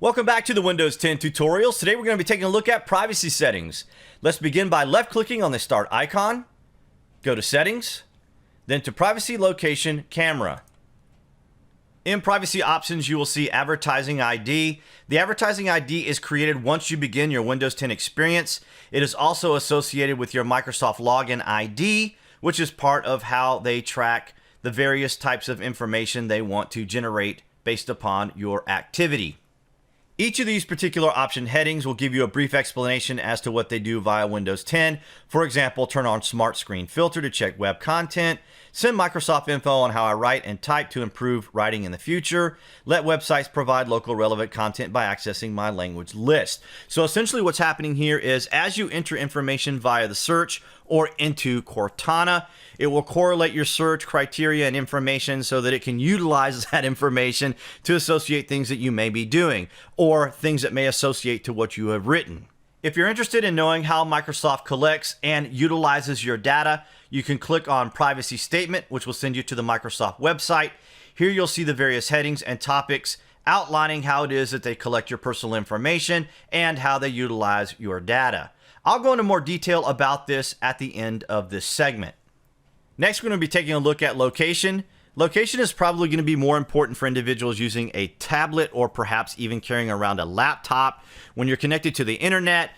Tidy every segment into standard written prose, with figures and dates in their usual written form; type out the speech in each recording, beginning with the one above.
Welcome back to the Windows 10 tutorials. Today we're going to be taking a look at privacy settings. Let's begin by left-clicking on the Start icon, go to Settings, then to Privacy Location Camera. In Privacy Options, you will see Advertising ID. The Advertising ID is created once you begin your Windows 10 experience. It is also associated with your Microsoft Login ID, which is part of how they track the various types of information they want to generate based upon your activity. Each of these particular option headings will give you a brief explanation as to what they do via Windows 10. For example, turn on Smart Screen Filter to check web content, send Microsoft info on how I write and type to improve writing in the future, let websites provide local relevant content by accessing my language list. So essentially what's happening here is as you enter information via the search or into Cortana, it will correlate your search criteria and information so that it can utilize that information to associate things that you may be doing or things that may associate to what you have written. If you're interested in knowing how Microsoft collects and utilizes your data, you can click on Privacy Statement, which will send you to the Microsoft website. Here you'll see the various headings and topics outlining how it is that they collect your personal information and how they utilize your data. I'll go into more detail about this at the end of this segment. Next, we're going to be taking a look at location. Location is probably going to be more important for individuals using a tablet or perhaps even carrying around a laptop. When you're connected to the internet,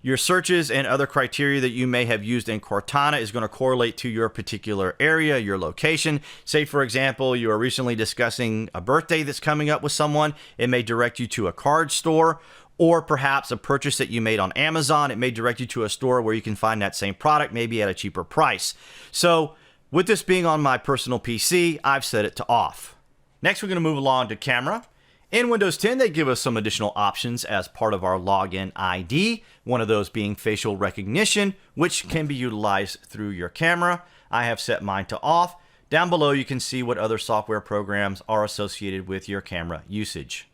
your searches and other criteria that you may have used in Cortana is going to correlate to your particular area, your location. Say, for example, you are recently discussing a birthday that's coming up with someone. It may direct you to a card store, or perhaps a purchase that you made on Amazon. It may direct you to a store where you can find that same product, maybe at a cheaper price. So with this being on my personal PC, I've set it to off. Next, we're going to move along to camera. In Windows 10, they give us some additional options as part of our login ID, one of those being facial recognition, which can be utilized through your camera. I have set mine to off. Down below, you can see what other software programs are associated with your camera usage.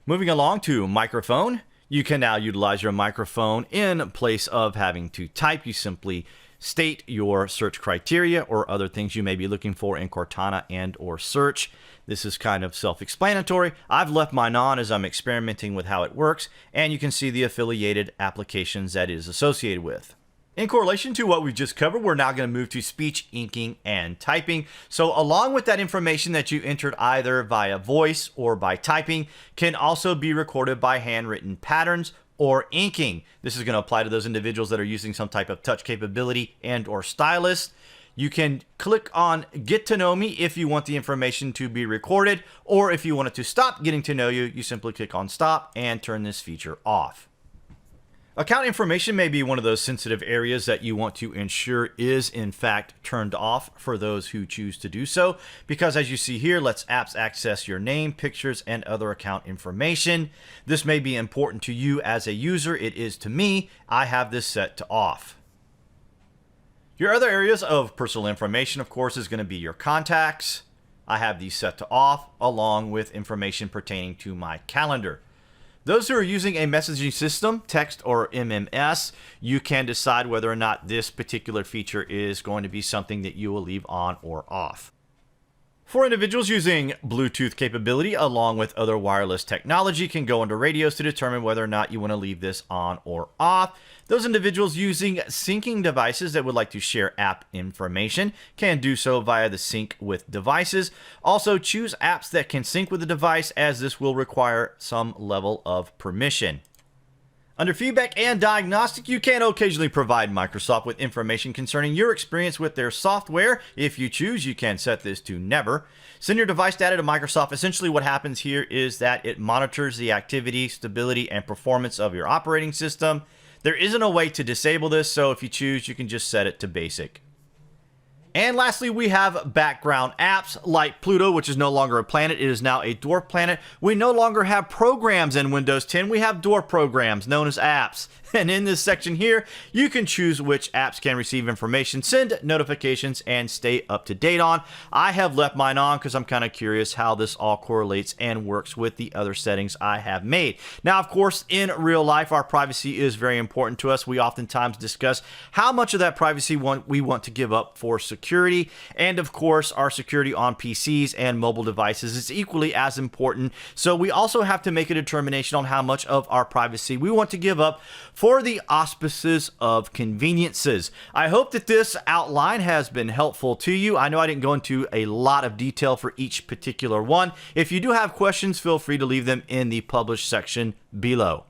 Moving along to microphone, you can now utilize your microphone in place of having to type. You simply state your search criteria or other things you may be looking for in Cortana and or search. This is kind of self-explanatory. I've left mine on as I'm experimenting with how it works, and you can see the affiliated applications that it is associated with. In correlation to what we just covered, we're now going to move to speech, inking, and typing. So along with that information that you entered either via voice or by typing can also be recorded by handwritten patterns or inking. This is going to apply to those individuals that are using some type of touch capability and or stylus. You can click on Get to Know Me if you want the information to be recorded, or if you want it to stop getting to know you, you simply click on Stop and turn this feature off. Account information may be one of those sensitive areas that you want to ensure is in fact turned off for those who choose to do so, because as you see here, lets apps access your name, pictures, and other account information. This may be important to you as a user. It is to me. I have this set to off. Your other areas of personal information, of course, is going to be your contacts. I have these set to off, along with information pertaining to my calendar. Those who are using a messaging system, text or MMS, you can decide whether or not this particular feature is going to be something that you will leave on or off. For individuals using Bluetooth capability along with other wireless technology, can go into radios to determine whether or not you want to leave this on or off. Those individuals using syncing devices that would like to share app information can do so via the sync with devices. Also, choose apps that can sync with the device, as this will require some level of permission. Under Feedback and Diagnostic, you can occasionally provide Microsoft with information concerning your experience with their software. If you choose, you can set this to never. Send your device data to Microsoft. Essentially what happens here is that it monitors the activity, stability, and performance of your operating system. There isn't a way to disable this, so if you choose, you can just set it to basic. And lastly, we have background apps like Pluto, which is no longer a planet. It is now a dwarf planet. We no longer have programs in Windows 10. We have dwarf programs known as apps. And in this section here, you can choose which apps can receive information, send notifications, and stay up to date on. I have left mine on because I'm kind of curious how this all correlates and works with the other settings I have made. Now, of course, in real life, our privacy is very important to us. We oftentimes discuss how much of that privacy we want to give up for security. security, and of course, our security on PCs and mobile devices is equally as important. So we also have to make a determination on how much of our privacy we want to give up for the auspices of conveniences. I hope that this outline has been helpful to you. I know I didn't go into a lot of detail for each particular one. If you do have questions, feel free to leave them in the published section below.